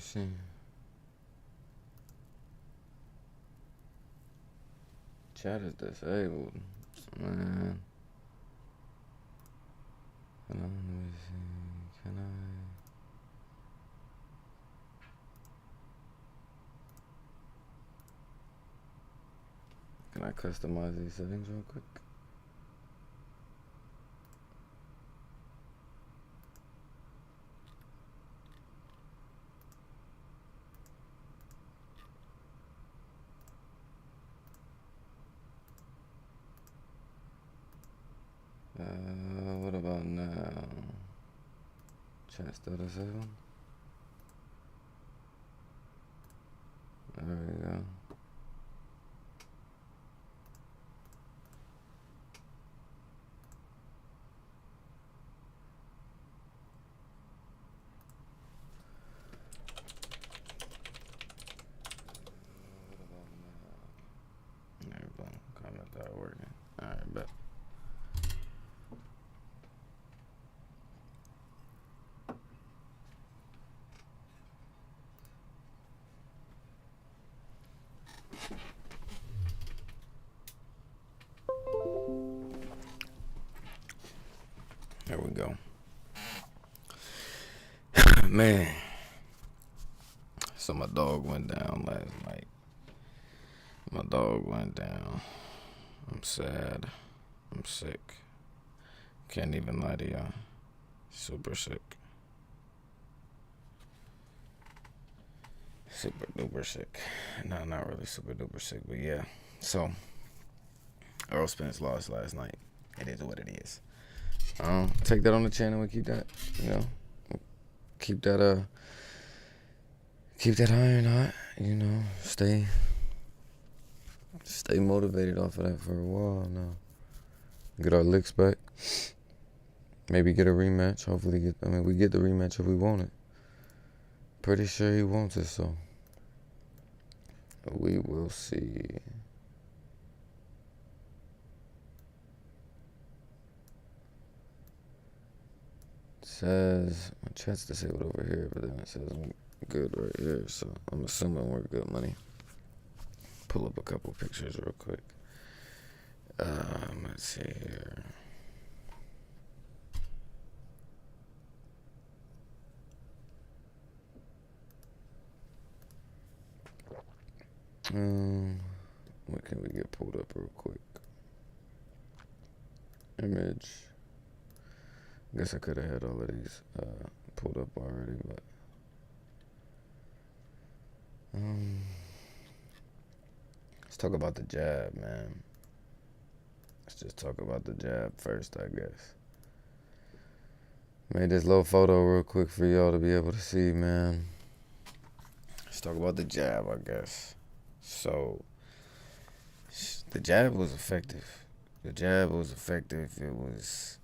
see. Chat is disabled. Man. Let me see. Can I customize these settings real quick? What about now? Chat still disabled? There we go. Everybody, comment that working. Alright, bet. There we go. Man. So my dog went down last night. My dog went down. I'm sad. I'm sick. Can't even lie to y'all. Super sick. Super duper sick. No, not really super duper sick, but yeah. So, Errol Spence lost last night. It is what it is. Take that on the channel and keep that, keep that iron hot, stay motivated off of that for a while now. Get our licks back. Maybe get a rematch. Hopefully we get the rematch if we want it. Pretty sure he wants it, so we will see. It says my chat's disabled over here, but then it says I'm good right here, so I'm assuming we're good money. Pull up a couple pictures real quick. Let's see here. What can we get pulled up real quick? Image. I guess I could have had all of these pulled up already, but let's talk about the jab, man. Let's just talk about the jab first, I guess. Made this little photo real quick for y'all to be able to see, man. Let's talk about the jab, I guess. So, the jab was effective. It was...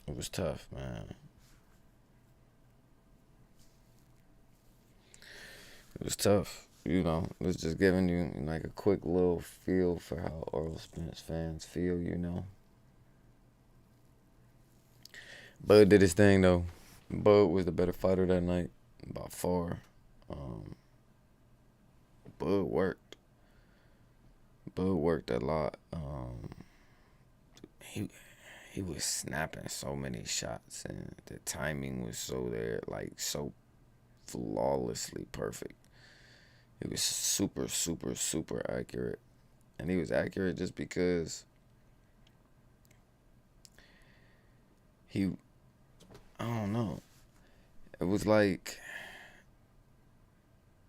It was tough, man. It was tough, It's just giving you like a quick little feel for how Errol Spence fans feel, Bud did his thing, though. Bud was the better fighter that night, by far. Bud worked. Bud worked a lot. He was snapping so many shots, and the timing was so there, like so flawlessly perfect. It was super, super, super accurate. And he was accurate just because I don't know. It was like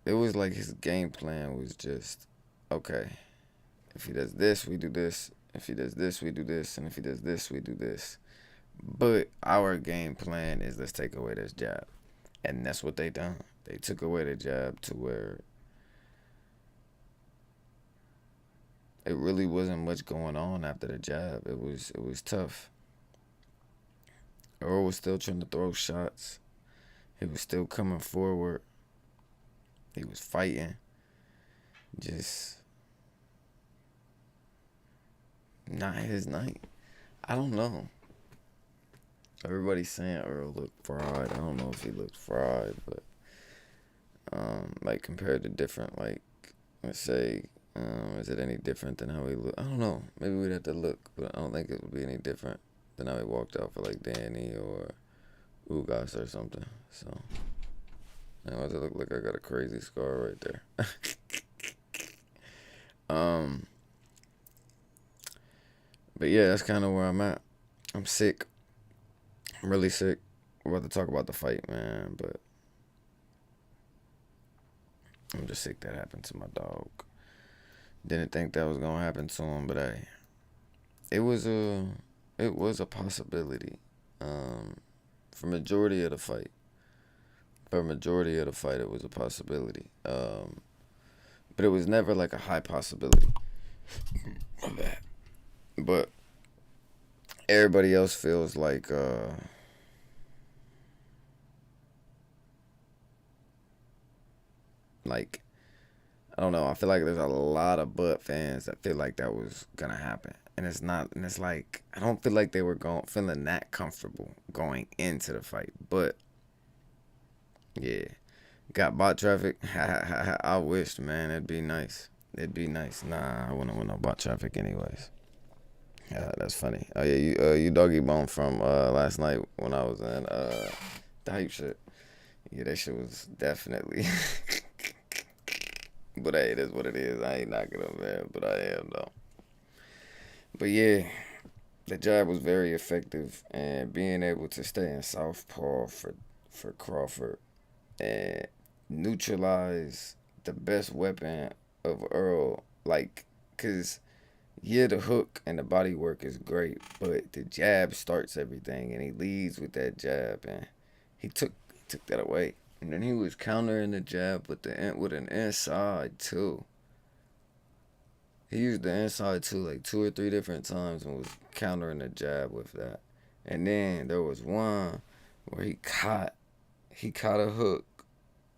his game plan was just, okay, if he does this, we do this. If he does this, we do this. And if he does this, we do this. But our game plan is, let's take away this jab. And that's what they done. They took away the jab to where it really wasn't much going on after the jab. It was tough. Errol was still trying to throw shots. He was still coming forward. He was fighting. Just not his night. I don't know. Everybody's saying Earl looked fried. I don't know if he looked fried, but like compared to different, like, let's say, is it any different than how he looked? I don't know. Maybe we'd have to look, but I don't think it would be any different than how he walked out for like Danny or Ugas or something. So, why does it look like I got a crazy scar right there? But yeah, that's kind of where I'm at. I'm sick. I'm really sick. We're about to talk about the fight, man, but I'm just sick that happened to my dog. Didn't think that was gonna happen to him, but it was a possibility. For majority of the fight, it was a possibility. But it was never like a high possibility. My bad. But everybody else feels like I don't know. I feel like there's a lot of Bud fans that feel like that was gonna happen, and it's not. And it's like I don't feel like they were feeling that comfortable going into the fight. But yeah, got bot traffic. I wished, man. It'd be nice. It'd be nice. Nah, I wouldn't want no bot traffic anyways. Yeah, that's funny. Oh yeah, you doggy bone from last night when I was in the hype shit. Yeah, that shit was definitely. But hey, it is what it is. I ain't knocking him, man, but I am though. But yeah, the jab was very effective, and being able to stay in southpaw for Crawford and neutralize the best weapon of Earl, like, cause yeah, the hook and the body work is great, but the jab starts everything, and he leads with that jab, and he took that away. And then he was countering the jab with an inside too. He used the inside too, like 2 or 3 different times, and was countering the jab with that. And then there was one where he caught a hook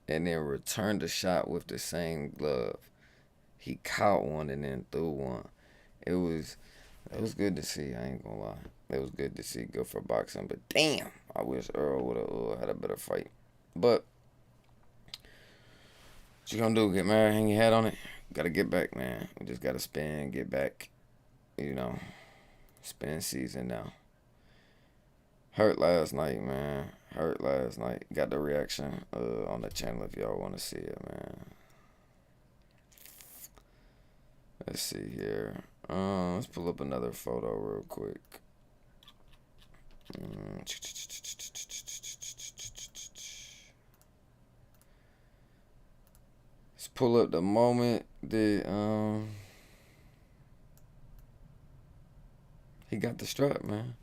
and then returned the shot with the same glove. He caught one and then threw one. It was good to see. I ain't gonna lie. It was good to see. Good for boxing. But damn, I wish Earl would have had a better fight. But what you gonna do? Get married? Hang your hat on it? Gotta get back, man. We just gotta spin, get back. You know, spin season now. Hurt last night, man. Hurt last night. Got the reaction on the channel if y'all want to see it, man. Let's see here. Let's pull up another photo real quick. Let's pull up the moment that he got the strap, man.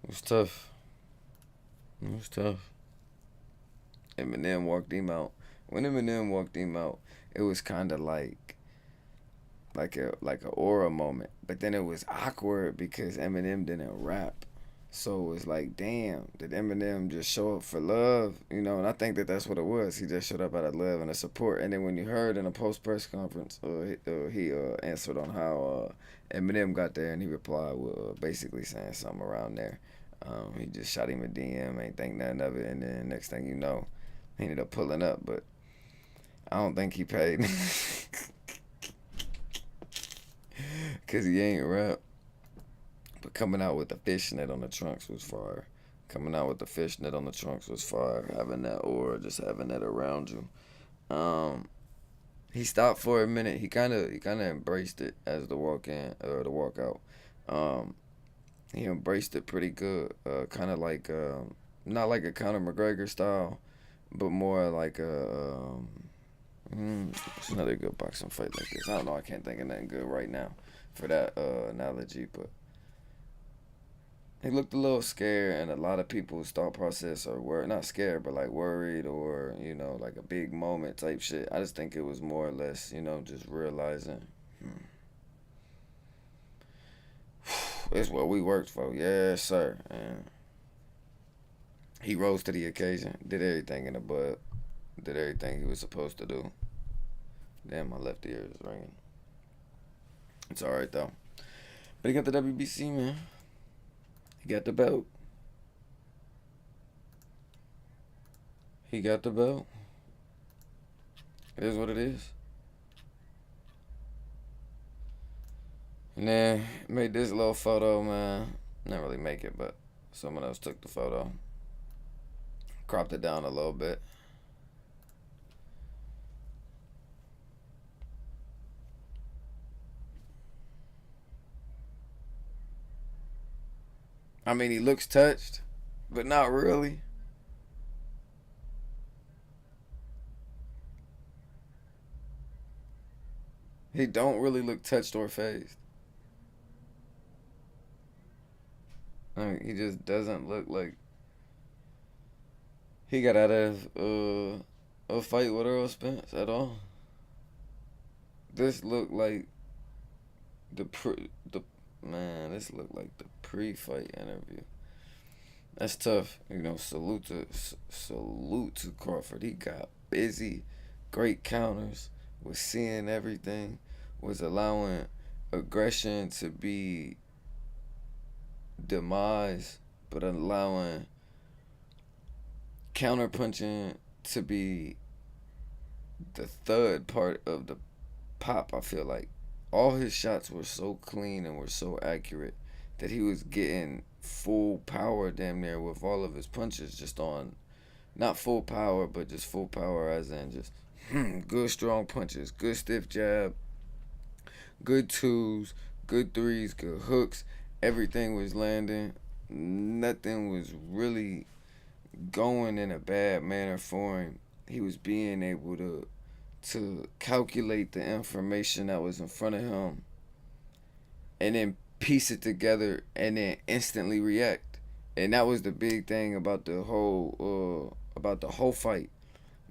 It was tough. Eminem walked him out. When Eminem walked him out, it was kind of like a aura moment. But then it was awkward because Eminem didn't rap. So it was like, damn, did Eminem just show up for love? And I think that that's what it was. He just showed up out of love and a support. And then when you heard in a post-press conference, he answered on how Eminem got there, and he replied with basically saying something around there. He just shot him a DM, ain't think nothing of it, and then next thing you know, he ended up pulling up. But I don't think he paid. Because he ain't rap. But coming out with the fishnet on the trunks was fire. Having that aura, just having that around you. He stopped for a minute. He kind of embraced it as the walk in or the walkout. He embraced it pretty good. Kind of like not like a Conor McGregor style, but more like a it's another good boxing fight like this. I don't know. I can't think of nothing good right now for that analogy, but he looked a little scared, and a lot of people's thought process are not scared, but like worried or like a big moment type shit. I just think it was more or less just realizing it's what we worked for. Yes, sir. And he rose to the occasion, did everything in the bud, did everything he was supposed to do. Damn, my left ear is ringing. It's alright though. But he got the WBC, man. He got the belt. He got the belt. It is what it is. And then made this little photo, man. Not really make it, but someone else took the photo. Cropped it down a little bit. I mean, he looks touched, but not really. He don't really look touched or phased. I mean, he just doesn't look like he got out of a fight with Errol Spence at all. This looked like the man. This looked like the pre-fight interview. That's tough. Salute to Crawford. He got busy, great counters, was seeing everything, was allowing aggression to be demise, but allowing counterpunching to be the third part of the pop. I feel like all his shots were so clean and were so accurate that he was getting full power damn near with all of his punches, just on not full power, but just full power as in just good strong punches, good stiff jab, good twos, good threes, good hooks. Everything was landing. Nothing was really going in a bad manner for him. He was being able to calculate the information that was in front of him and then piece it together and then instantly react. And that was the big thing about the whole fight,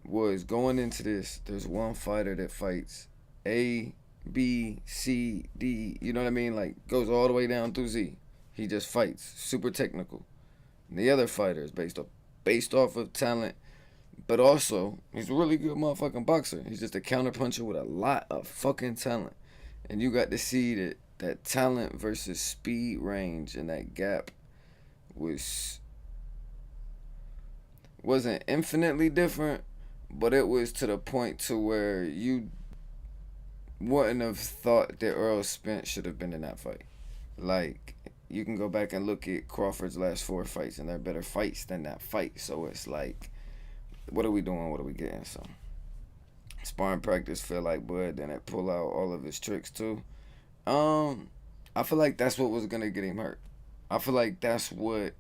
was going into this, there's one fighter that fights A, B, C, D, you know what I mean? Like, goes all the way down through Z. He just fights, super technical. And the other fighter is based off of talent, but also he's a really good motherfucking boxer. He's just a counterpuncher with a lot of fucking talent. And you got to see that talent versus speed range, and that gap wasn't infinitely different, but it was to the point to where you wouldn't have thought that Errol Spence should have been in that fight. Like, you can go back and look at Crawford's last 4 fights, and they're better fights than that fight. So it's like, what are we doing? What are we getting? So sparring practice feel like Bud, then it pull out all of his tricks too. I feel like that's what was gonna get him hurt. I feel like that's what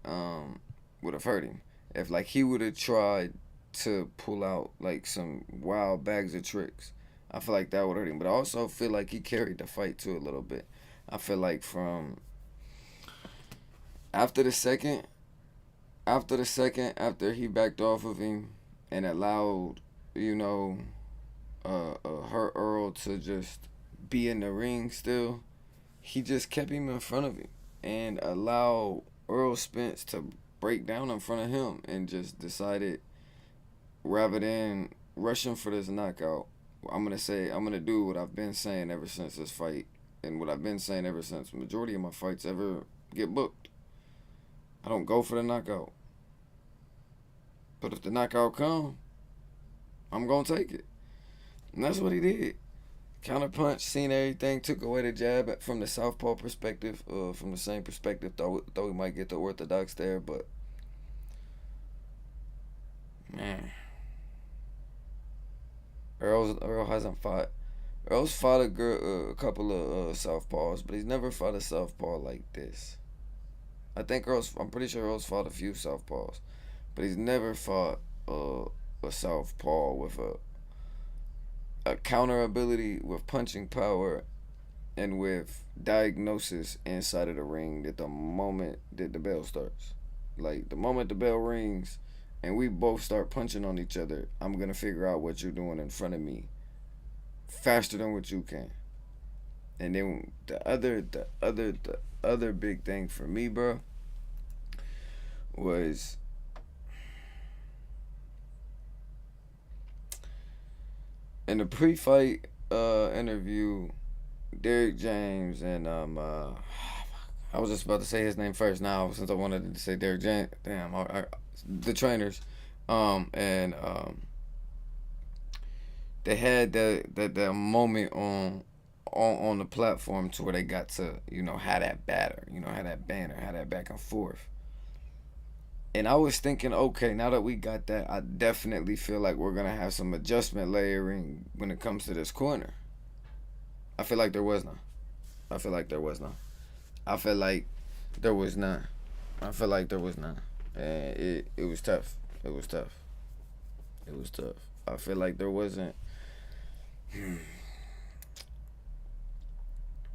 would have hurt him if, like, he would have tried to pull out like some wild bags of tricks. I feel like that would hurt him, but I also feel like he carried the fight too a little bit. I feel like from after the second, after he backed off of him and allowed, hurt Earl to just be in the ring still, he just kept him in front of him and allowed Errol Spence to break down in front of him, and just decided, rather than rushing for this knockout, I'm gonna do what I've been saying ever since this fight, and what I've been saying ever since the majority of my fights ever get booked. I don't go for the knockout, but if the knockout come, I'm gonna take it, and that's what he did. Counterpunch, seen everything, took away the jab from the southpaw perspective, from the same perspective. Thought we might get the orthodox there, but man, Earl hasn't fought. Earl's fought a couple of southpaws, but he's never fought a southpaw like this. I'm pretty sure Earl's fought a few southpaws, but he's never fought a southpaw with a counter ability, with punching power, and with diagnosis inside of the ring that the moment that the bell starts. Like, the moment the bell rings and we both start punching on each other, I'm going to figure out what you're doing in front of me faster than what you can. And then the other big thing for me, bro, was in the pre-fight interview, Derek James and I was just about to say his name first now, since I wanted to say Derek James. Damn, the trainers, And they had that moment on the platform to where they got to have that batter, have that banner, have that back and forth. And I was thinking, okay, now that we got that, I definitely feel like we're gonna have some adjustment layering when it comes to this corner. I feel like there was none. I feel like there was none. I feel like there was none. I feel like there was none. And it was tough. It was tough. It was tough. I feel like there wasn't. I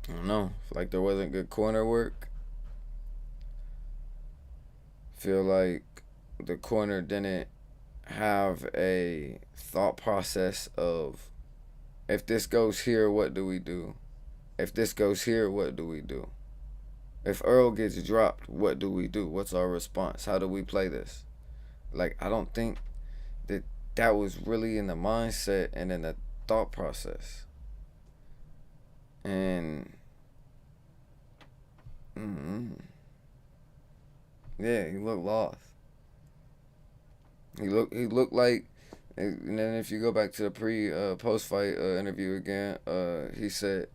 don't know. I feel like there wasn't good corner work. Feel like the corner didn't have a thought process of, if this goes here, what do we do? If this goes here, what do we do? If Earl gets dropped, what do we do? What's our response? How do we play this? Like, I don't think that that was really in the mindset and in the thought process. And mm, yeah, he looked lost. He looked like, and then if you go back to the post fight interview again, he said,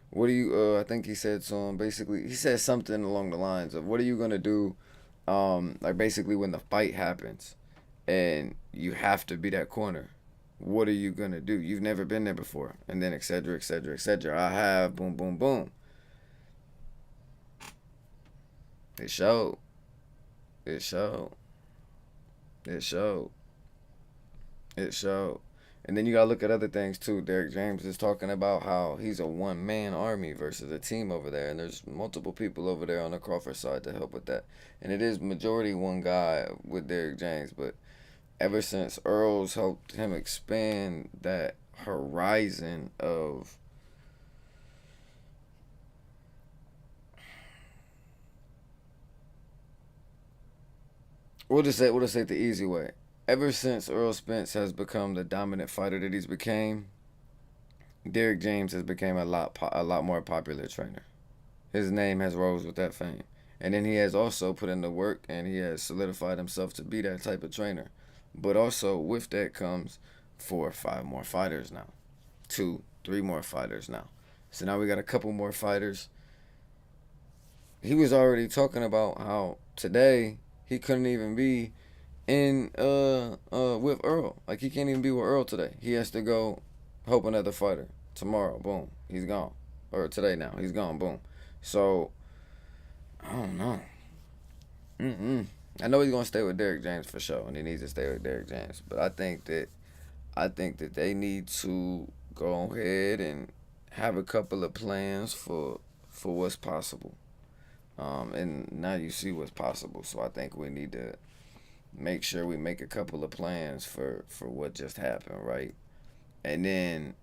"What do you?" I think he said to him, basically, he said something along the lines of, "What are you gonna do?" Like basically when the fight happens, and you have to be that corner. What are you gonna do? You've never been there before, and then etc. etc. etc. I have, boom boom boom. It showed. It showed. It showed. It showed. And then you gotta look at other things too. Derek James is talking about how he's a one man army versus a team over there, and there's multiple people over there on the Crawford side to help with that. And it is majority one guy with Derek James, but ever since Earl's helped him expand that horizon of, we'll just say it the easy way. Ever since Errol Spence has become the dominant fighter that he's became, Derek James has become a lot more popular trainer. His name has rose with that fame. And then he has also put in the work and he has solidified himself to be that type of trainer. But also with that comes 4 or 5 more fighters now. 2, 3 more fighters now. So now we got a couple more fighters. He was already talking about how today he couldn't even be in with Earl. Like he can't even be with Earl today. He has to go help another fighter. Tomorrow, boom, he's gone. Or today now, he's gone, boom. So I don't know. I know he's gonna stay with Derek James for sure, and he needs to stay with Derek James. But I think that they need to go ahead and have a couple of plans for what's possible. And now you see what's possible. So I think we need to make sure we make a couple of plans for what just happened, right? And then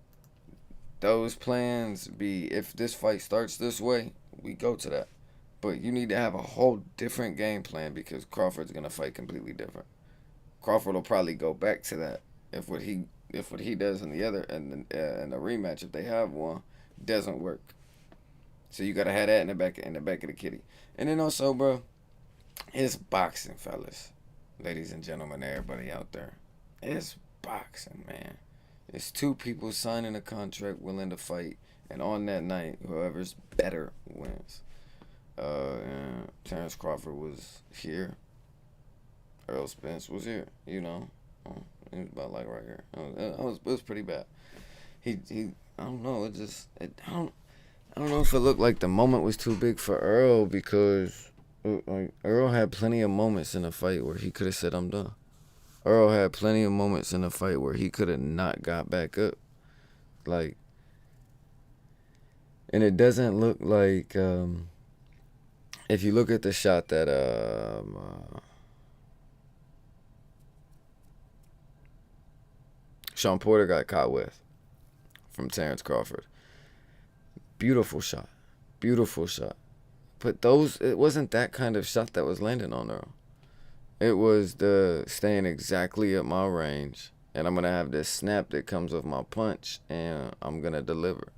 those plans be, if this fight starts this way, we go to that. But you need to have a whole different game plan because Crawford's gonna fight completely different. Crawford will probably go back to that if what he does in the other in the rematch, if they have one, doesn't work. So you gotta have that in the back of the kitty. And then also, bro, it's boxing, fellas, ladies and gentlemen, everybody out there. It's boxing, man. It's two people signing a contract willing to fight, and on that night, whoever's better wins. Terence Crawford was here. Errol Spence was here. It was about like right here. It was pretty bad. He I don't know. I don't know if it looked like the moment was too big for Earl because like Earl had plenty of moments in the fight where he could have said I'm done. Earl had plenty of moments in the fight where he could have not got back up. Like, and it doesn't look like if you look at the shot that Sean Porter got caught with from Terence Crawford. Beautiful shot. Beautiful shot. But it wasn't that kind of shot that was landing on Earl. It was the staying exactly at my range, and I'm gonna have this snap that comes with my punch, and I'm gonna deliver.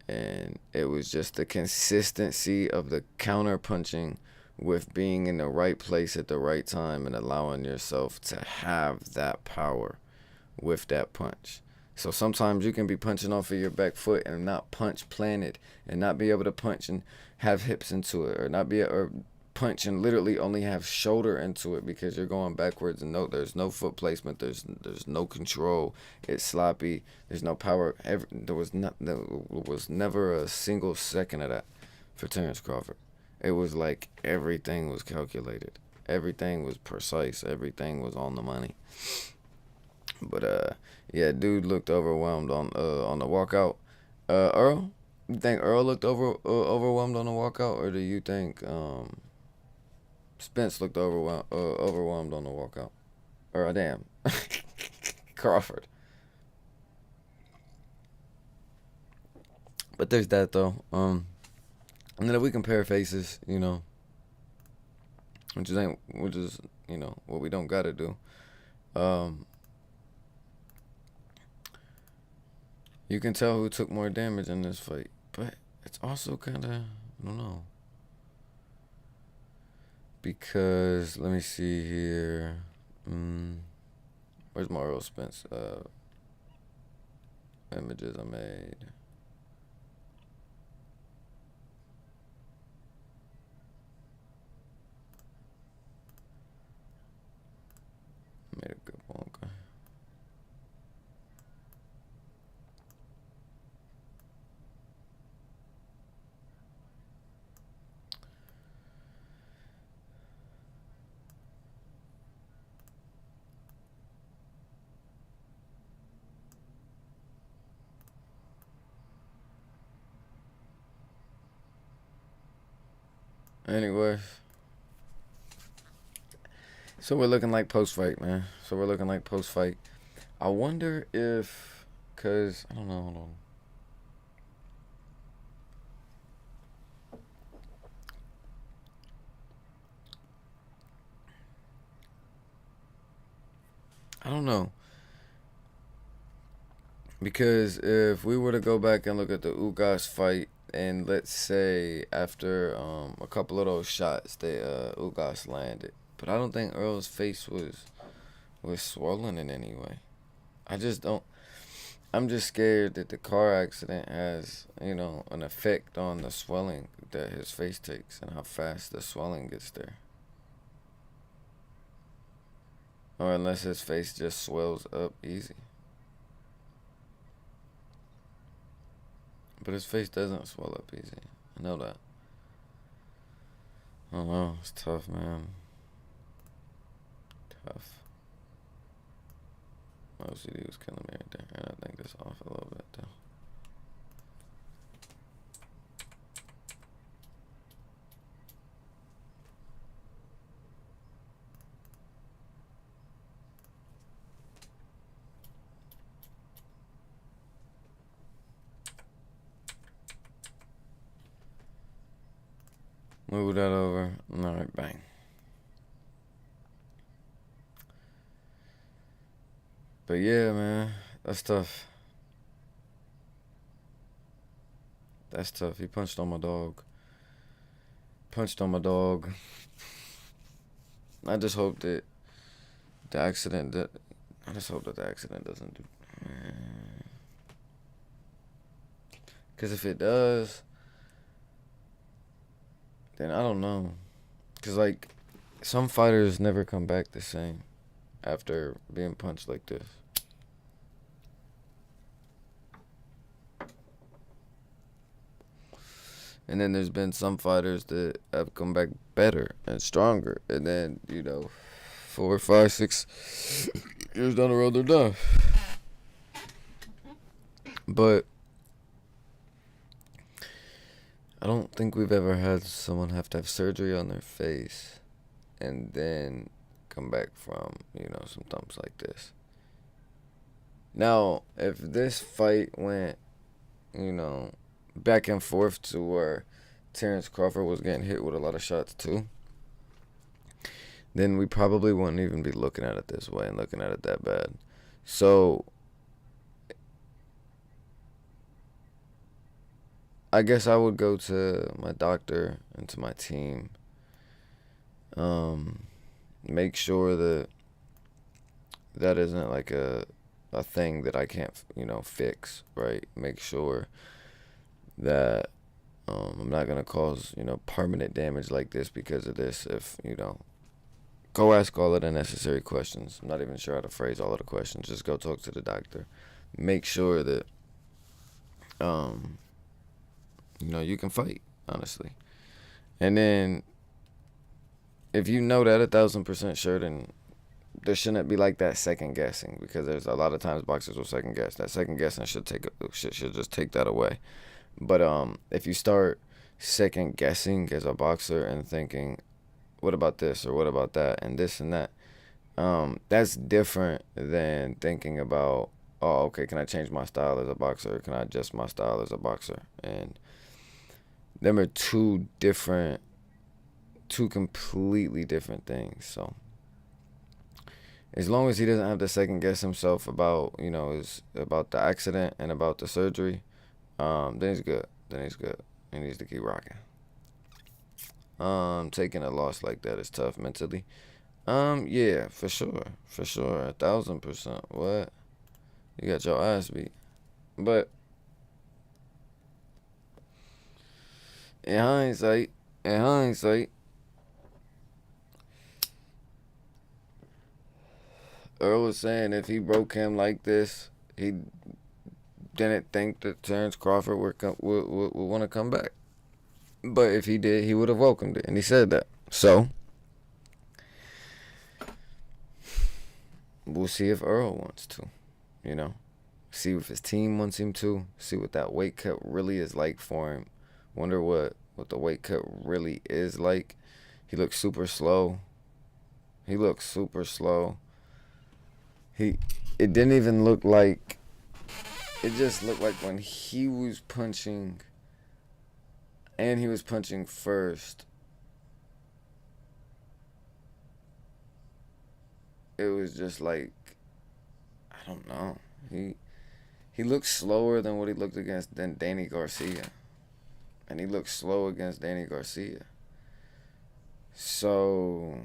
And it was just the consistency of the counter punching with being in the right place at the right time and allowing yourself to have that power with that punch. So sometimes you can be punching off of your back foot and not punch planted and not be able to punch and have hips into it, or not be or punch and literally only have shoulder into it because you're going backwards and there's no foot placement, there's no control, it's sloppy, there's no power. There was never a single second of that for Terence Crawford. It was like everything was calculated, everything was precise, everything was on the money. But yeah, dude looked overwhelmed on the walkout. Earl, you think Earl looked overwhelmed on the walkout, or do you think Spence looked overwhelmed on the walkout? Or damn, Crawford. But there's that though. And then if we compare faces, which is what we don't gotta do. You can tell who took more damage in this fight, but it's also kind of, I don't know. Because, let me see here. Where's my Errol Spence images I made? Made a good one, okay. Anyways, so we're looking like post-fight, man. I wonder if, cause I don't know. Hold on. I don't know. Because if we were to go back and look at the Ugas fight, and let's say after a couple of those shots that Ugas landed, but I don't think Earl's face was swollen in any way. I just don't. I'm just scared that the car accident has, an effect on the swelling that his face takes and how fast the swelling gets there. Or unless his face just swells up easy. But his face doesn't swell up easy. I know that. I don't know. It's tough, man. Tough. My OCD was killing me right there. And I think this off a little bit, though. Move that over. Alright, bang. But yeah, man, that's tough. That's tough. He punched on my dog. I just hope that the accident doesn't do. Because if it does, then I don't know. Because, like, some fighters never come back the same after being punched like this. And then there's been some fighters that have come back better and stronger. And then, 4, 5, 6 years down the road, they're done. But I don't think we've ever had someone have to have surgery on their face and then come back from, some thumps like this. Now, if this fight went, back and forth to where Terence Crawford was getting hit with a lot of shots too, then we probably wouldn't even be looking at it this way and looking at it that bad. So I guess I would go to my doctor and to my team Um, make sure that that isn't like a thing that I can't, fix, right? Make sure that I'm not gonna cause, permanent damage like this because of this. If go ask all of the necessary questions. I'm not even sure how to phrase all of the questions. Just go talk to the doctor. Make sure that um, you can fight, honestly. And then if you know that 1,000% sure, then there shouldn't be like that second guessing, because there's a lot of times boxers will second guess. That second guessing should just take that away. But if you start second guessing as a boxer and thinking, what about this or what about that and this and that, that's different than thinking about, oh, okay, can I change my style as a boxer? Or can I adjust my style as a boxer? And them are two completely different things. So as long as he doesn't have to second guess himself about, about the accident and about the surgery, then he's good. Then he's good. He needs to keep rocking. Taking a loss like that is tough mentally. Yeah, for sure, 1,000%. What? You got your ass beat, but in hindsight, in hindsight, Earl was saying if he broke him like this, he didn't think that Terence Crawford would want to come back. But if he did, he would have welcomed it, and he said that. So we'll see if Earl wants to, see if his team wants him to, see what that weight cut really is like for him. Wonder what the weight cut really is like. He looks super slow. It didn't even look like, it just looked like when he was punching and he was punching first, it was just like, I don't know. He looked slower than what he looked against than Danny Garcia. And he looked slow against Danny Garcia. So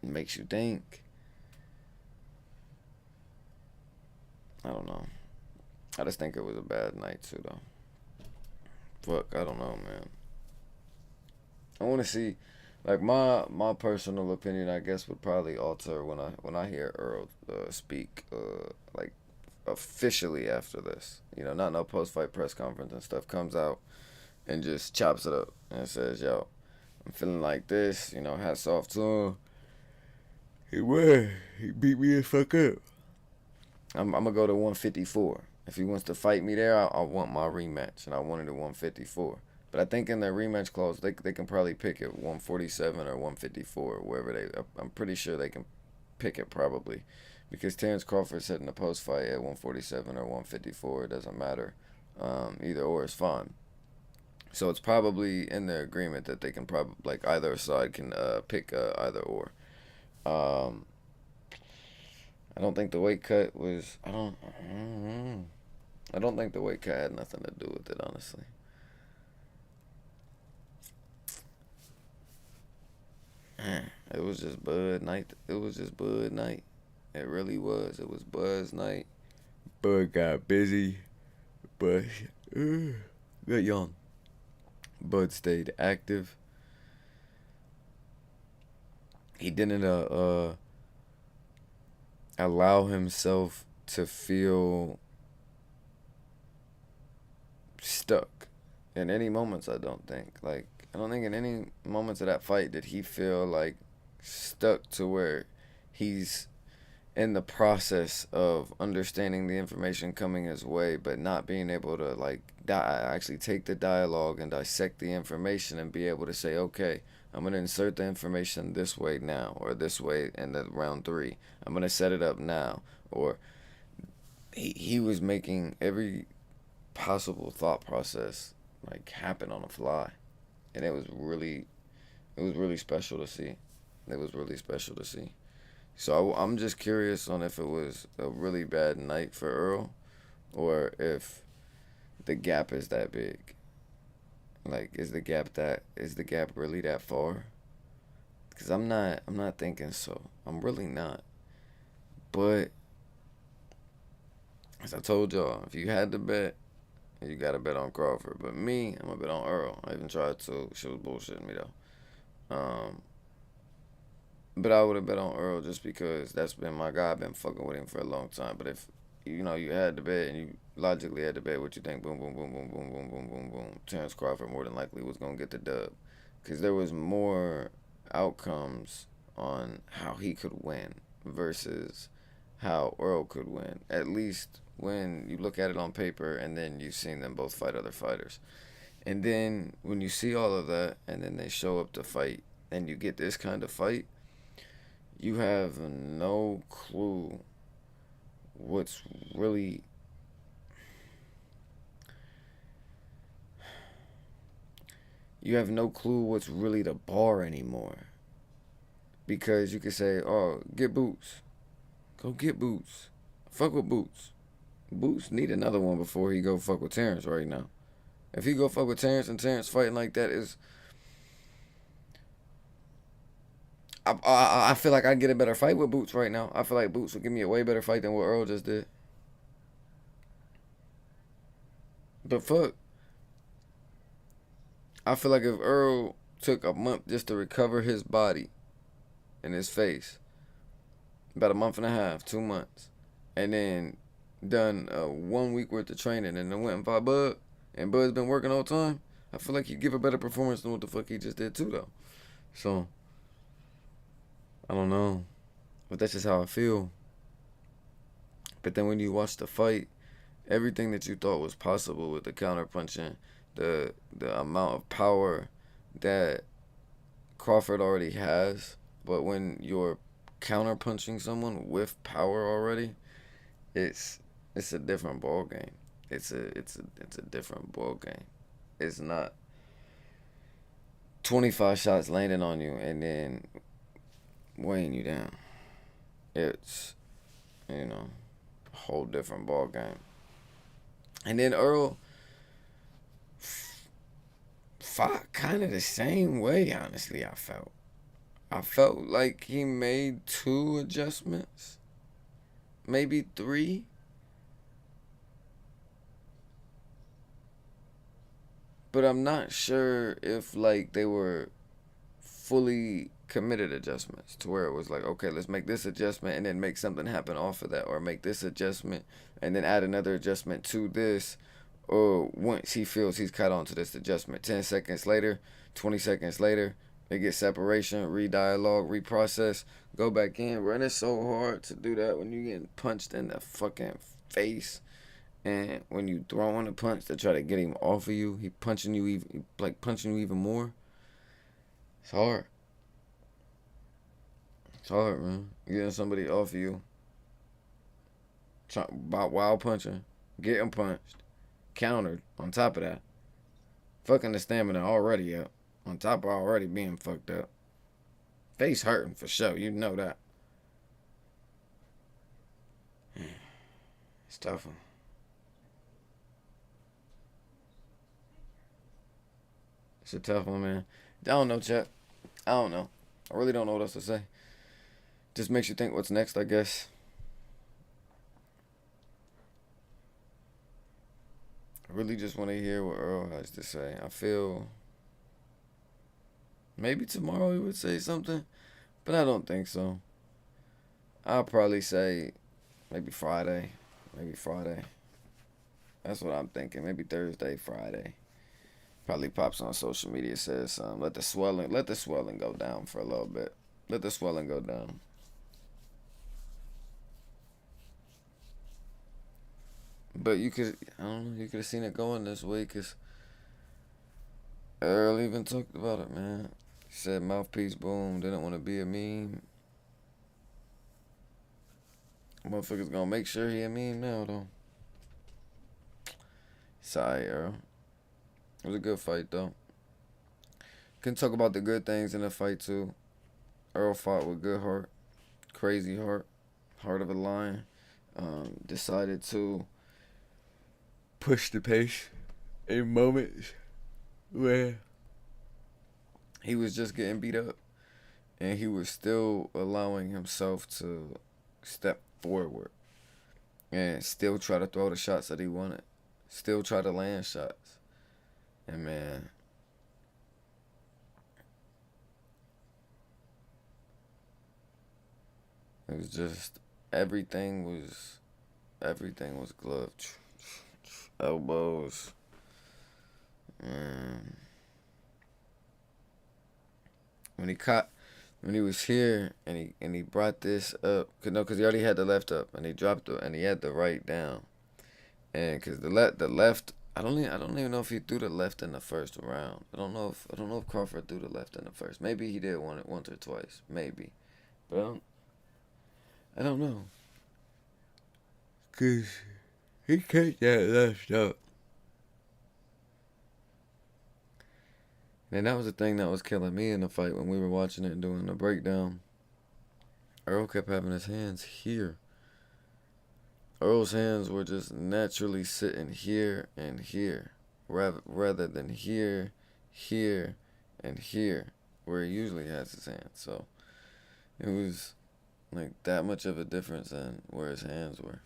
it makes you think. I don't know. I just think it was a bad night too, though. Fuck, I don't know, man. I want to see, like, my personal opinion, I guess, would probably alter when I hear Earl speak, like, officially after this. Not no post fight press conference and stuff, comes out and just chops it up and says, "Yo, I'm feeling like this. Hats off to him. He beat me the fuck up. I'm gonna go to 154. If he wants to fight me there, I want my rematch, and I want it at 154. But I think in their rematch clause, they can probably pick it 147 or 154, wherever I'm pretty sure they can pick it probably, because Terence Crawford said in the post fight at 147 or 154, it doesn't matter. Either or is fine. So it's probably in their agreement that they can probably, like, either side can pick either or. I don't think the weight cut was. I don't think the weight cut had nothing to do with it, honestly. It was just Bud night. It was just Bud night. It really was. It was Bud's night. Bud got busy. But good yawn. Bud stayed active. He didn't allow himself to feel stuck in any moments. I don't think. I don't think in any moments of that fight did he feel like stuck to where he's in the process of understanding the information coming his way, but not being able to actually take the dialogue and dissect the information and be able to say, okay, I'm going to insert the information this way now, or this way in the round 3. I'm going to set it up now. Or he was making every possible thought process happen on the fly. And it was really special to see. It was really special to see. So I'm just curious on if it was a really bad night for Earl, or if the gap is that big. Like, is the gap really that far? Because I'm not thinking so. I'm really not. But as I told y'all, if you had to bet, you got to bet on Crawford. But me, I'm gonna bet on Earl. I even tried to. She was bullshitting me though. But I would have bet on Earl just because that's been my guy. I've been fucking with him for a long time. But if you had to bet and you logically had to bet what you think, boom, boom, boom, boom, boom, boom, boom, boom, boom. Terence Crawford more than likely was gonna get the dub, because there was more outcomes on how he could win versus how Earl could win. At least when you look at it on paper and then you've seen them both fight other fighters. And then when you see all of that and then they show up to fight and you get this kind of fight, you have no clue what's really you have no clue what's really the bar anymore. Because you could say, oh, get Boots. Go get Boots. Fuck with Boots. Boots need another one before he go fuck with Terrence right now. If he go fuck with Terrence and Terrence fighting like that is, I feel like I'd get a better fight with Boots right now. I feel like Boots would give me a way better fight than what Earl just did. But fuck, I feel like if Earl took a month just to recover his body and his face, about a month and a half, 2 months, and then done 1 week worth of training and then went and fought Bud, and Bud's been working all the time, I feel like he'd give a better performance than what the fuck he just did too though. So I don't know, but that's just how I feel. But then when you watch the fight, everything that you thought was possible with the counter punching, the amount of power that Crawford already has, but when you're counter punching someone with power already, it's it's a different ball game. It's a different ball game. It's not 25 shots landing on you and then weighing you down. It's you know a whole different ball game. And then Earl fought kind of the same way. Honestly, I felt like he made two adjustments, maybe three, but I'm not sure if like they were fully committed adjustments to where it was like, okay, let's make this adjustment and then make something happen off of that, or make this adjustment and then add another adjustment to this, or once he feels he's caught on to this adjustment, 10 seconds later, 20 seconds later, they get separation, re-dialogue, reprocess, go back in. Bro, it's so hard to do that when you getting punched in the fucking face. And when you throwing a punch to try to get him off of you, he punching you even like punching you even more. It's hard. It's hard, man. Getting somebody off of you, about wild punching, getting punched, countered on top of that. Fucking the stamina already up. On top of already being fucked up. Face hurting for sure. You know that. It's tough one. It's a tough one, man. I don't know, Chuck. I don't know. I really don't know what else to say. Just makes you think what's next, I guess. I really just want to hear what Earl has to say. I feel maybe tomorrow he would say something, but I don't think so. I'll probably say maybe Friday. Maybe Friday. That's what I'm thinking. Maybe Thursday, Friday. Probably pops on social media, says let the swelling go down for a little bit. Let the swelling go down. But I don't know, you could have seen it going this way, because Earl even talked about it, man. He said mouthpiece boom, didn't want to be a meme. Motherfuckers gonna make sure he a meme now, though. Sorry, Earl. It was a good fight, though. Can talk about the good things in the fight, too. Earl fought with good heart. Crazy heart. Heart of a lion. Decided to push the pace in moments. where he was just getting beat up, and he was still allowing himself to step forward and still try to throw the shots that he wanted, still try to land shots. And man, it was just everything was gloved, elbows, and when he caught when he was here and he brought this up, cause he already had the left up and he dropped it and he had the right down, and cause the left I don't even know if he threw the left in the first round. I don't know if Crawford threw the left in the first. Maybe he did once or twice, maybe, but I don't know, cause he kicked that left up. And that was the thing that was killing me in the fight when we were watching it and doing the breakdown. Errol kept having his hands here. Errol's hands were just naturally sitting here and here, rather than here, here, and here, where he usually has his hands. So it was like that much of a difference in where his hands were.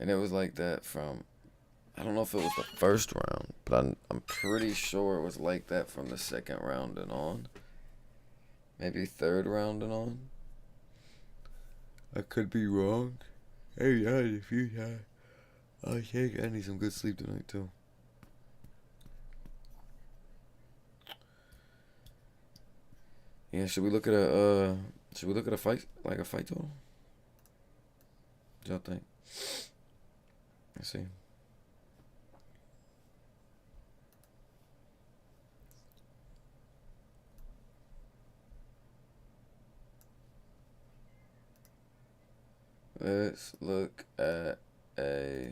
And it was like that from, I don't know if it was the first round, but I'm pretty sure it was like that from the second round and on. Maybe third round and on. I could be wrong. Hey, yeah, a few times. I think I need some good sleep tonight too. Yeah, should we look at a fight, like a fight total? What y'all think? Let's see. Let's look at a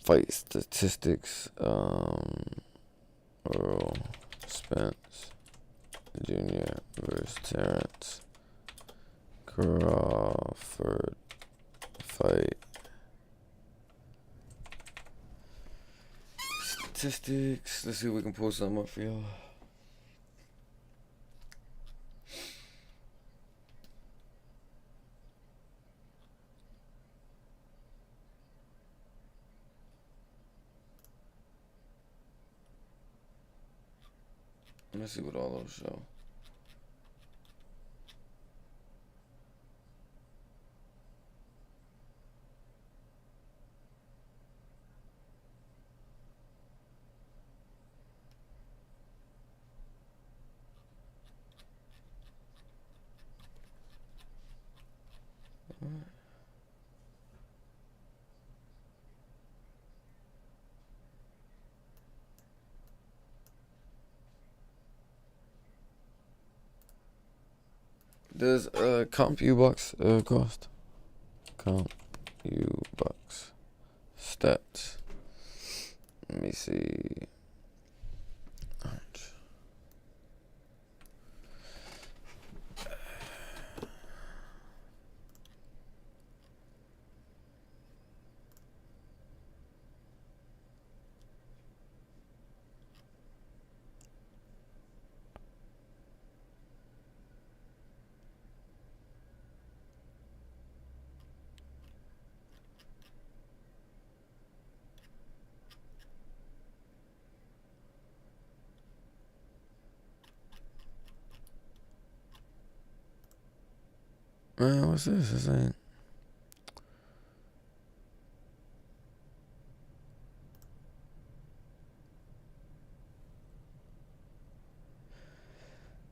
fight statistics. Errol Spence Jr. versus Terence Crawford fight. Statistics. Let's see if we can pull something up for y'all. Let's see what all those show. Does CompUbox cost? CompUbox stats. Let me see. Man, what's this? This ain't.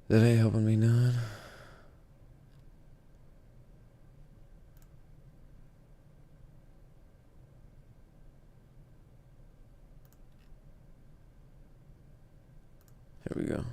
That ain't helping me none. Here we go.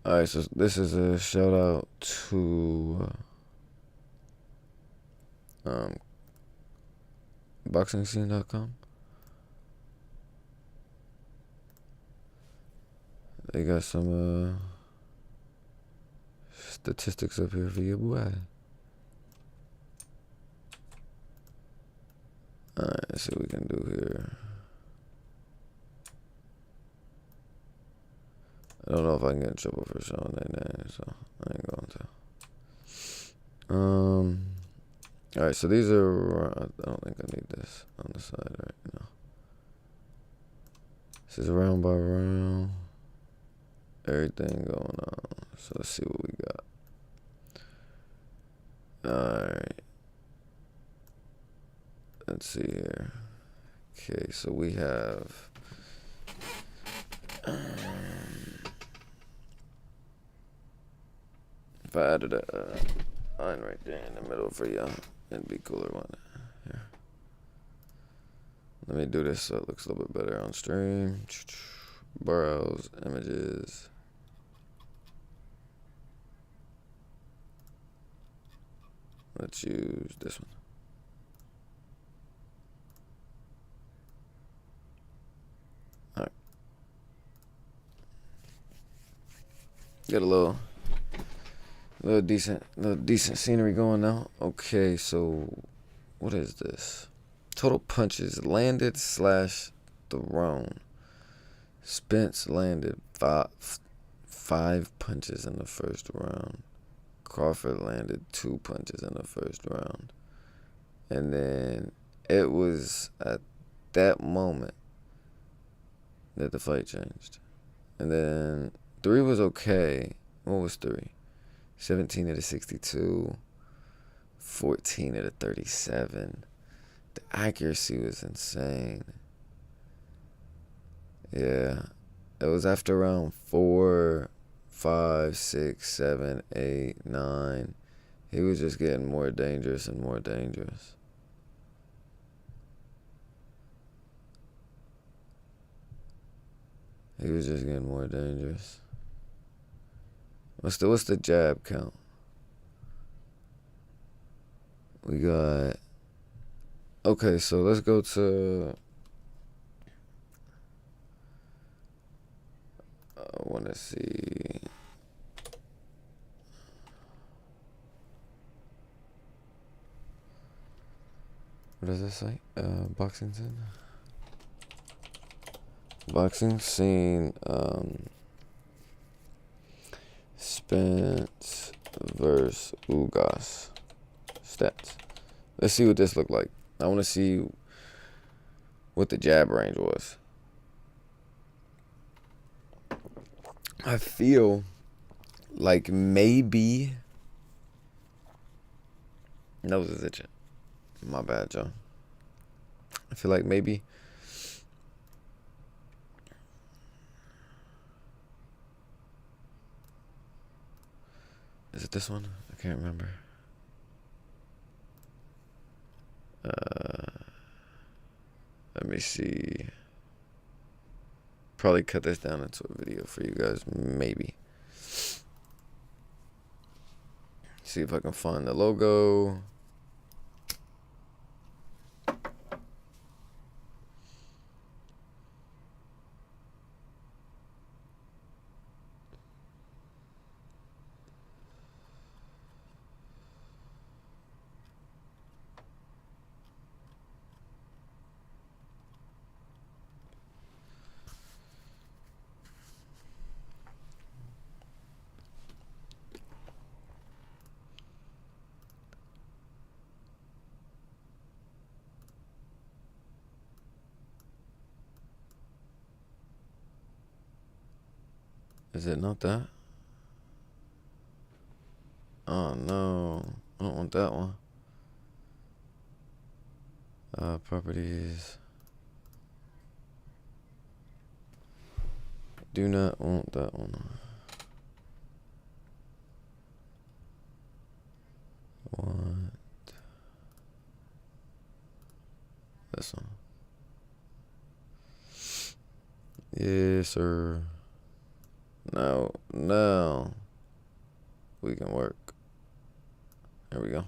Alright, so this is a shout out to BoxingScene.com. They got some statistics up here for you, boy. Alright, let's see what we can do here. I don't know if I can get in trouble for showing that name, so I ain't going to. Alright, so these are, I don't think I need this on the side right now. This is round by round. Everything going on. So let's see what we got. Alright. Let's see here. Okay, so we have if I added a line right there in the middle for y'all, it'd be cooler one. Here. Let me do this so it looks a little bit better on stream. Browse images. Let's use this one. Alright. Got a little decent scenery going now. Okay, so what is this? Total punches landed / thrown. Spence landed five punches in the first round. Crawford landed 2 punches in the first round. And then it was at that moment that the fight changed. And then 3 was okay. What was 3? 17 to 62. 14 to 37. The accuracy was insane. Yeah. It was after round 4, 5, 6, 7, 8, 9. He was just getting more dangerous and more dangerous. He was just getting more dangerous. What's the jab count? We got. Okay, so let's go to. I want to see. What does this say? Boxing Scene. Boxing Scene. Spence versus Ugas. Stats. Let's see what this looked like. I want to see what the jab range was. I feel like maybe nose is itching. My bad, John. I feel like maybe is it this one? I can't remember. Let me see. Probably cut this down into a video for you guys, maybe. See if I can find the logo. Is it not that? Oh no, I don't want that one. Properties. Do not want that one. Want this one. Yes, sir. No. We can work. There we go.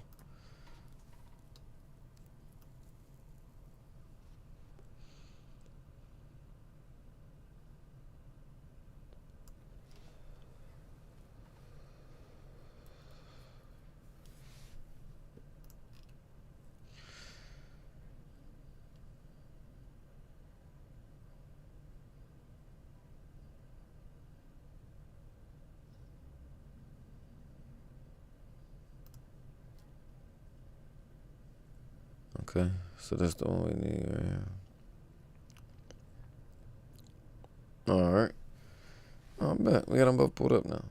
Okay, so that's the one we need right here. Alright. I bet. We got them both pulled up now.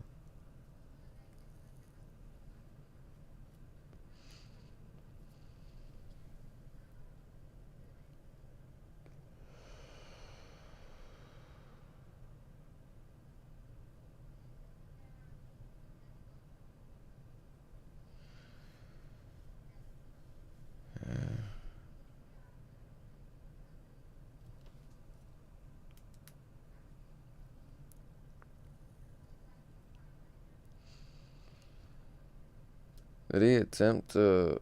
Did he attempt to,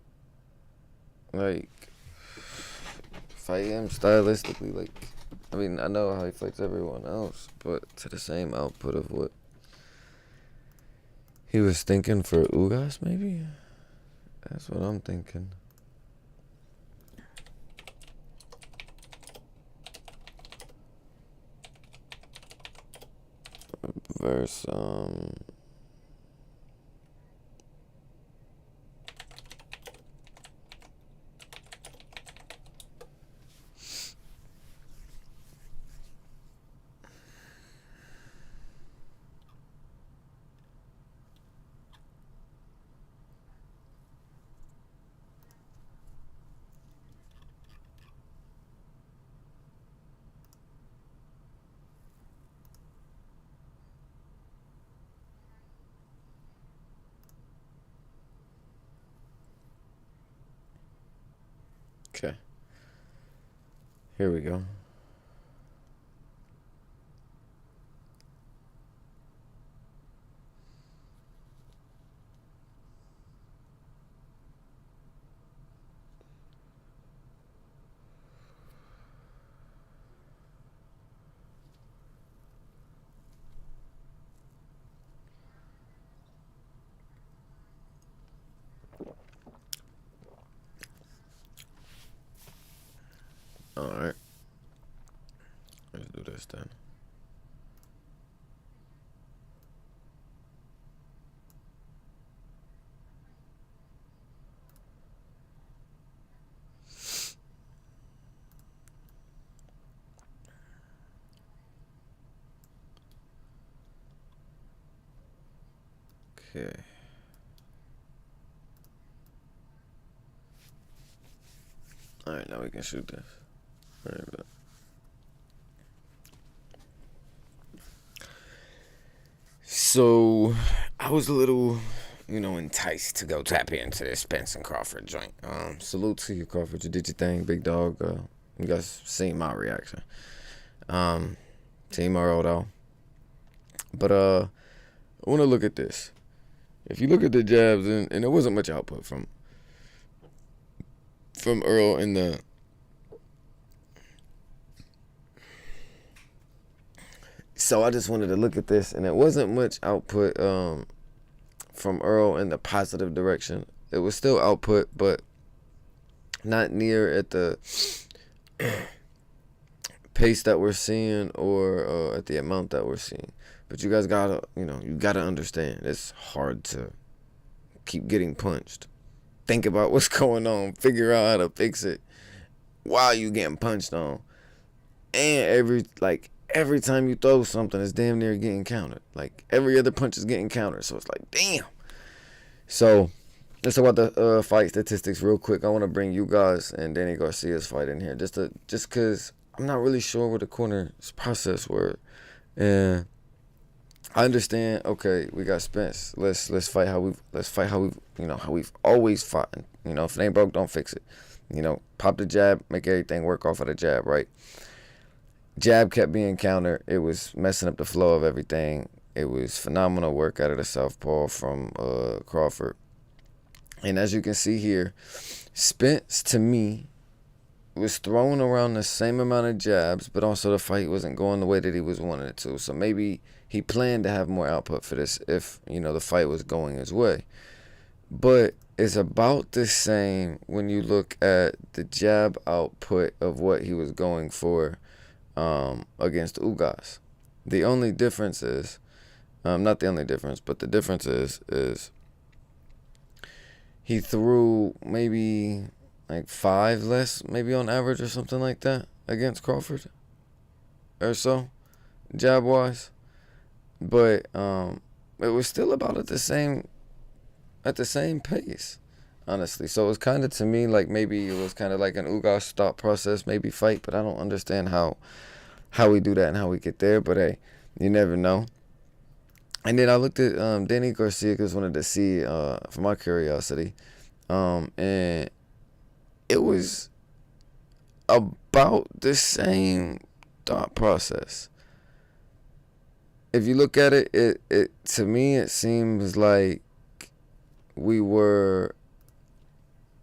like, fight him stylistically? Like, I mean, I know how he fights everyone else, but to the same output of what he was thinking for Ugas, maybe? That's what I'm thinking. Verse, okay. Here we go. Alright. Let's do this then. Okay. Alright, now we can shoot this. Alright, but so I was a little, enticed to go tap into this Spence and Crawford joint. Salute to you, Crawford. You did your thing, big dog. You guys seen my reaction. Team Earl though. But I want to look at this. If you look at the jabs, and there wasn't much output from Earl in the so I just wanted to look at this, and it wasn't much output from Earl in the positive direction. It was still output, but not near at the pace that we're seeing or at the amount that we're seeing. But you guys gotta, you gotta understand, it's hard to keep getting punched. Think about what's going on, figure out how to fix it while you getting punched on. And every time you throw something, it's damn near getting countered. Like, every other punch is getting countered. So it's like, damn. So let's talk about the fight statistics real quick. I want to bring you guys and Danny Garcia's fight in here, just because I'm not really sure what the corner's process were. And I understand. Okay, we got Spence. Let's fight how we've how we've always fought. If it ain't broke, don't fix it. Pop the jab, make everything work off of the jab, right? Jab kept being countered. It was messing up the flow of everything. It was phenomenal work out of the southpaw from Crawford. And as you can see here, Spence, to me, was throwing around the same amount of jabs, but also the fight wasn't going the way that he was wanting it to. So maybe he planned to have more output for this if, the fight was going his way. But it's about the same when you look at the jab output of what he was going for against Ugas. The only difference is, not the only difference, but the difference is he threw maybe like 5 less, maybe on average or something like that against Crawford or so, jab wise. But it was still about at the same pace, honestly. So it was kind of to me like maybe it was kind of like an Ugas thought process, maybe fight, but I don't understand how we do that and how we get there. But hey, you never know. And then I looked at Danny Garcia because I wanted to see for my curiosity, and it was about the same thought process. If you look at it, it to me it seems like we were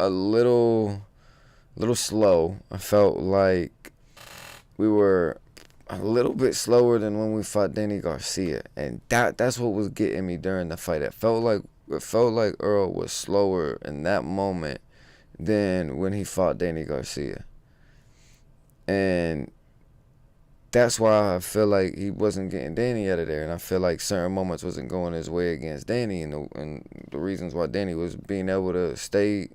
a little slow. I felt like we were a little bit slower than when we fought Danny Garcia, and that's what was getting me during the fight. It felt like Earl was slower in that moment than when he fought Danny Garcia, and that's why I feel like he wasn't getting Danny out of there, and I feel like certain moments wasn't going his way against Danny, and the reasons why Danny was being able to stay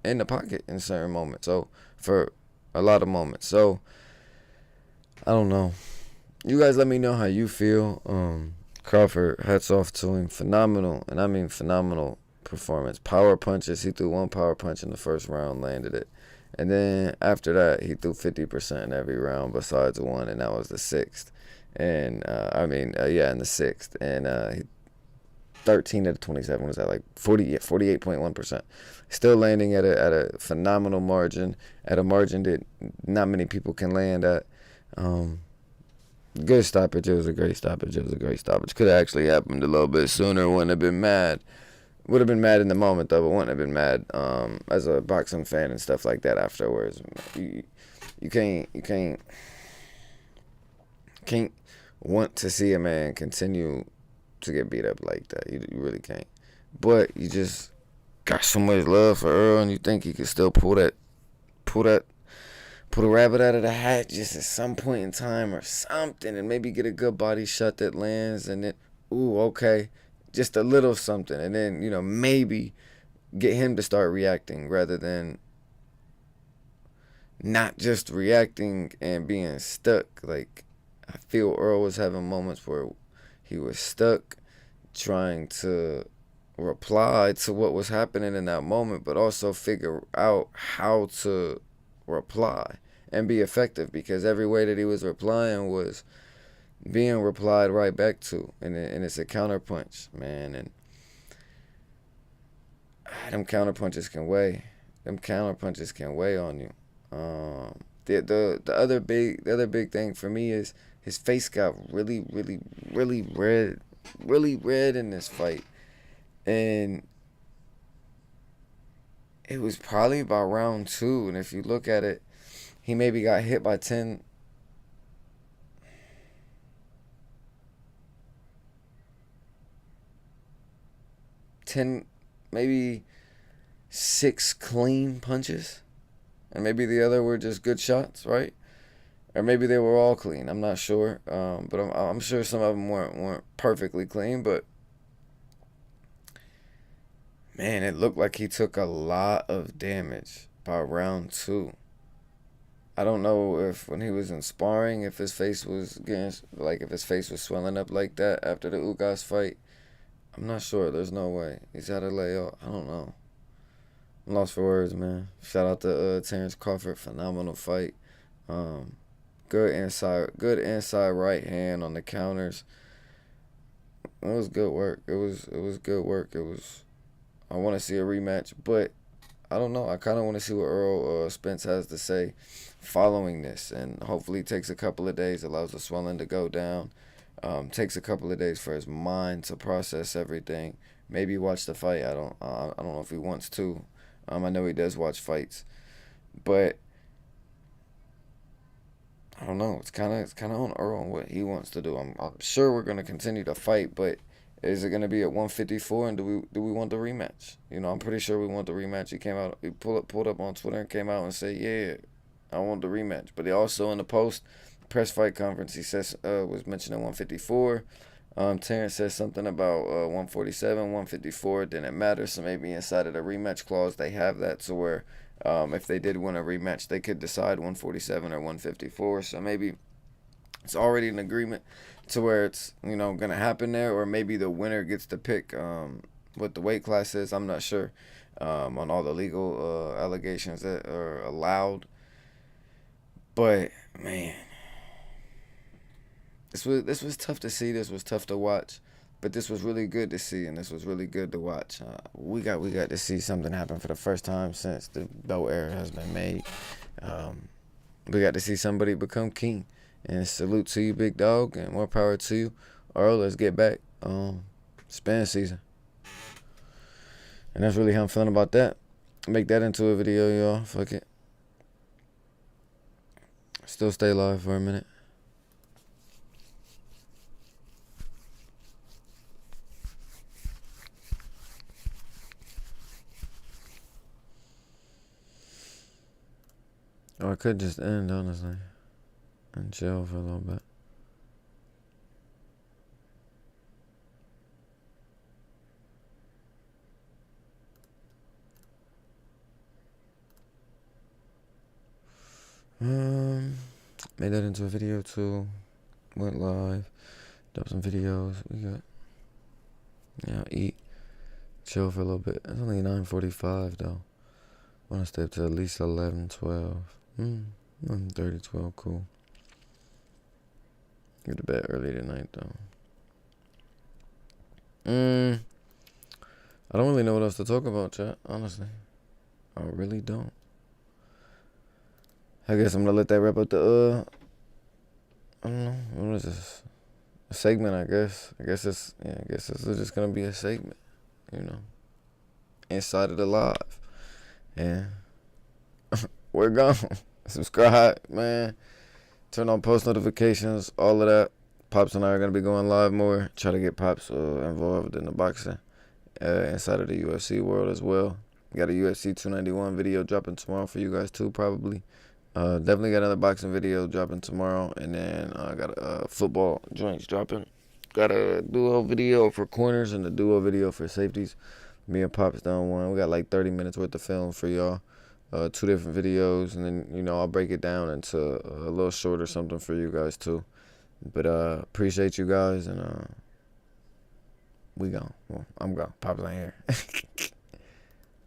in the pocket in certain moments. So for a lot of moments, so I don't know. You guys, let me know how you feel. Crawford, hats off to him, phenomenal, and I mean phenomenal performance. Power punches. He threw one power punch in the first round, landed it. And then after that, he threw 50% in every round besides one, and that was the sixth. And in the sixth. And he 13 out of 27 was at like 48.1%. Still landing at a phenomenal margin, at a margin that not many people can land at. Good stoppage. It was a great stoppage. Could have actually happened a little bit sooner. Wouldn't have been mad. Would have been mad in the moment though, but wouldn't have been mad as a boxing fan and stuff like that afterwards. You can't want to see a man continue to get beat up like that. You really can't. But you just got so much love for Earl, and you think he could still pull a rabbit out of the hat just at some point in time or something, and maybe get a good body shot that lands, and then okay, just a little something, and then maybe get him to start reacting rather than not just reacting and being stuck. Like, I feel Earl was having moments where he was stuck trying to reply to what was happening in that moment, but also figure out how to reply and be effective, because every way that he was replying was being replied right back to, and it's a counterpunch, man, and them counterpunches can weigh. Them counterpunches can weigh on you. The other big thing for me is his face got really red in this fight, and it was probably about round 2, and if you look at it, he maybe got hit by 10 maybe 6 clean punches, and maybe the other were just good shots, right? Or maybe they were all clean. I'm not sure, but I'm sure some of them weren't perfectly clean. But man, it looked like he took a lot of damage by round 2. I don't know if when he was in sparring, if his face was if his face was swelling up like that after the Ugas fight. I'm not sure. There's no way. He's had to lay off. I don't know. I'm lost for words, man. Shout out to Terence Crawford. Phenomenal fight. Good inside right hand on the counters. It was good work. It was good work. I want to see a rematch, but I don't know. I kind of want to see what Errol Spence has to say following this, and hopefully it takes a couple of days, allows the swelling to go down. Takes a couple of days for his mind to process everything. Maybe watch the fight. I don't know if he wants to. I know he does watch fights, but I don't know. It's kind of on Earl and what he wants to do. I'm sure we're gonna continue to fight, but is it gonna be at 154? And do we want the rematch? I'm pretty sure we want the rematch. He pulled up on Twitter and came out and said, yeah, I want the rematch. But he also in the post press fight conference, he says was mentioning 154. Terrence says something about 147, 154. Didn't matter. So maybe inside of the rematch clause they have that to where If they did win a rematch, they could decide 147 or 154. So maybe it's already an agreement to where it's gonna happen there, or maybe the winner gets to pick what the weight class is. I'm not sure on all the legal allegations that are allowed, but man, this was tough to see. This was tough to watch, but this was really good to see, and this was really good to watch. We got to see something happen for the first time since the belt era has been made. We got to see somebody become king, and salute to you, big dog, and more power to you. Earl, let's get back. Spend season, and that's really how I'm feeling about that. Make that into a video, y'all. Fuck it. Still stay live for a minute. Or I could just end, honestly, and chill for a little bit. Made that into a video too. Went live, dropped some videos. We got, eat, chill for a little bit. It's only 9:45 though. Want to stay up to at least 11, 12. 11:30, 12, cool. Get to bed early tonight though. I don't really know what else to talk about, chat. Honestly, I really don't. I guess I'm gonna let that wrap up the I don't know, what is this? A segment, I guess. I guess this is just gonna be a segment, inside of the live. And we're gone. Subscribe, man. Turn on post notifications, all of that. Pops and I are gonna be going live more. Try to get Pops involved in the boxing inside of the UFC world as well. Got a UFC 291 video dropping tomorrow for you guys too, probably. Definitely got another boxing video dropping tomorrow, and then I got a football joints dropping. Got a duo video for corners and a duo video for safeties. Me and Pops done one. We got like 30 minutes worth of film for y'all. 2 different videos, and then I'll break it down into a little short or something for you guys too. But appreciate you guys, and we gone. Well, I'm gone. Pops ain't here.